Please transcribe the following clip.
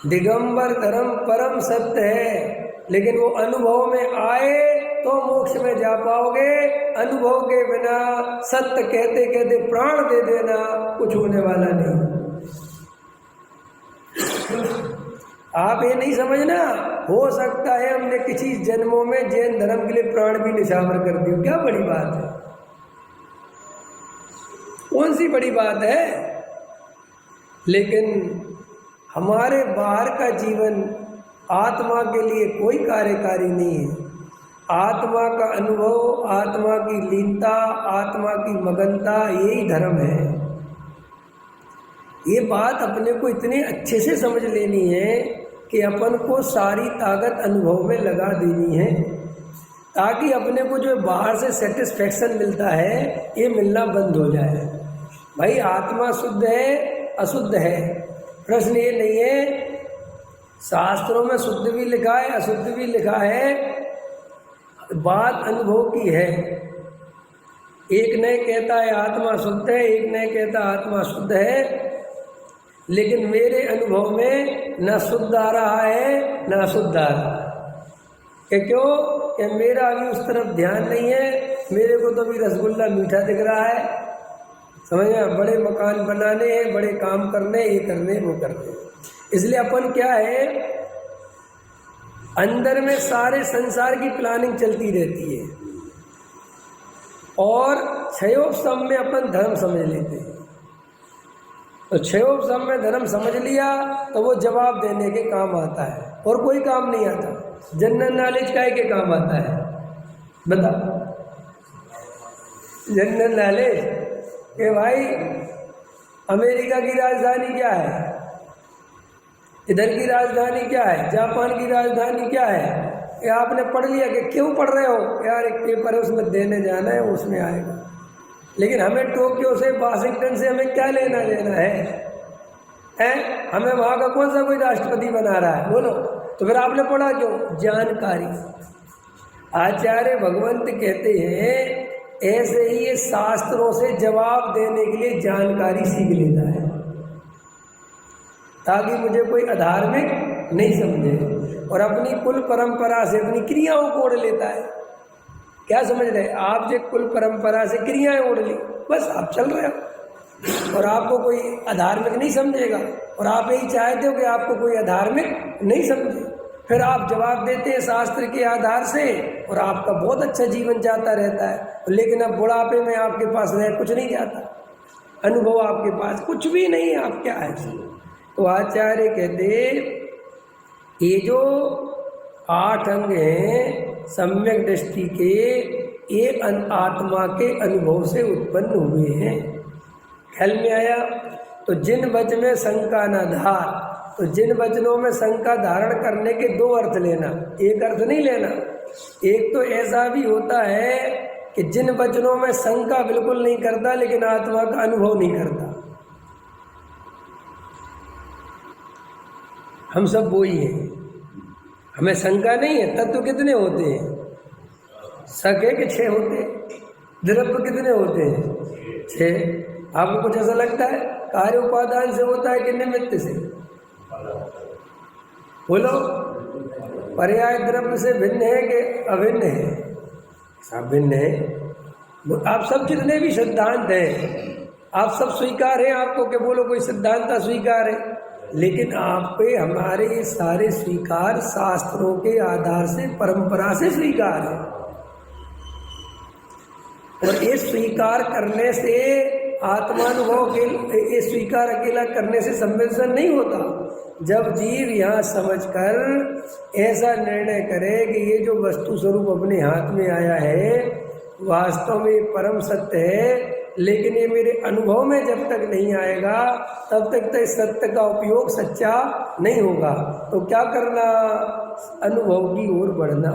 दिगंबर धर्म परम सत्य है, लेकिन वो अनुभव में आए तो मोक्ष में जा पाओगे। अनुभव के बिना सत्य कहते कहते प्राण दे देना कुछ होने वाला नहीं। आप ये नहीं समझना, हो सकता है हमने किसी जन्मों में जैन धर्म के लिए प्राण भी निछावर कर दिया, क्या बड़ी बात है, कौन सी बड़ी बात है। लेकिन हमारे बाहर का जीवन आत्मा के लिए कोई कार्यकारी नहीं है। आत्मा का अनुभव, आत्मा की लीनता, आत्मा की मगनता, यही धर्म है। ये बात अपने को इतने अच्छे से समझ लेनी है कि अपन को सारी ताकत अनुभव में लगा देनी है, ताकि अपने को जो बाहर से सेटिस्फेक्शन मिलता है ये मिलना बंद हो जाए। भाई आत्मा शुद्ध है अशुद्ध है, प्रश्न ये नहीं है। शास्त्रों में शुद्ध भी लिखा है अशुद्ध भी लिखा है, बात अनुभव की है। एक ने कहता है आत्मा शुद्ध है, एक ने कहता आत्मा शुद्ध है, लेकिन मेरे अनुभव में न शुद्ध आ रहा है न अशुद्ध आ रहा है। क्यों? कि मेरा अभी उस तरफ ध्यान नहीं है, मेरे को तो अभी रसगुल्ला मीठा दिख रहा है, समझना, बड़े मकान बनाने हैं, बड़े काम करने, ये करने वो करने। इसलिए अपन क्या है, अंदर में सारे संसार की प्लानिंग चलती रहती है और क्षयोपशम में अपन धर्म समझ लेते हैं। तो क्षयोपशम में धर्म समझ लिया तो वो जवाब देने के काम आता है, और कोई काम नहीं आता। जनरल नॉलेज काहे के काम आता है बता? जनरल नॉलेज कि भाई अमेरिका की राजधानी क्या है, इधर की राजधानी क्या है, जापान की राजधानी क्या है, ये आपने पढ़ लिया कि क्यों पढ़ रहे हो यार, एक पेपर है उसमें देने जाना है, उसमें आएगा। लेकिन हमें टोक्यो से वाशिंगटन से हमें क्या लेना देना है? हमें वहाँ का कौन सा कोई राष्ट्रपति बना रहा है, बोलो? तो फिर आपने पढ़ा क्यों? जानकारी। आचार्य भगवंत कहते हैं ऐसे ही ये शास्त्रों से जवाब देने के लिए जानकारी सीख लेता है, ताकि मुझे कोई अधार्मिक नहीं समझे, और अपनी कुल परंपरा से अपनी क्रियाओं को ओढ़ लेता है। क्या समझ रहे? आप जो कुल परंपरा से क्रियाएं ओढ़ ली, बस आप चल रहे हो और आपको कोई अधार्मिक नहीं समझेगा, और आप यही चाहते हो कि आपको कोई अधार्मिक नहीं समझे। फिर आप जवाब देते हैं शास्त्र के आधार से, और आपका बहुत अच्छा जीवन जाता रहता है। लेकिन अब बुढ़ापे में आपके पास रह कुछ नहीं जाता, अनुभव आपके पास कुछ भी नहीं है, आप क्या है? तो आचार्य कहते ये जो 8 अंग हैं सम्यक दृष्टि के, ये आत्मा के अनुभव से उत्पन्न हुए हैं। ख्याल में आया? तो जिन वचन में शंका न धार, तो जिन वचनों में शंका धारण करने के 2 अर्थ लेना, एक अर्थ नहीं लेना। एक तो ऐसा भी होता है कि जिन वचनों में शंका बिल्कुल नहीं करता लेकिन आत्मा का अनुभव नहीं करता। हम सब वो ही हैं, हमें शंका नहीं है। तत्व कितने होते हैं? सके के 6 होते हैं। द्रव्य कितने होते हैं? 6। आपको कुछ ऐसा लगता है कार्य उपादान से होता है कि निमित्त से? बोलो, पर्याय द्रव्य से भिन्न है कि अभिन्न है? सब भिन्न है। आप सब जितने भी सिद्धांत हैं, आप सब स्वीकार हैं आपको, कि बोलो कोई सिद्धांत स्वीकार है, लेकिन आप पे हमारे ये सारे स्वीकार शास्त्रों के आधार से, परंपरा से स्वीकार है। और ये स्वीकार करने से आत्मानुभव के, ये स्वीकार अकेला करने से संवेदन नहीं होता। जब जीव यहाँ समझकर ऐसा निर्णय करे कि ये जो वस्तु स्वरूप अपने हाथ में आया है वास्तव में परम सत्य है, लेकिन ये मेरे अनुभव में जब तक नहीं आएगा तब तक इस सत्य का उपयोग सच्चा नहीं होगा। तो क्या करना? अनुभव की ओर बढ़ना।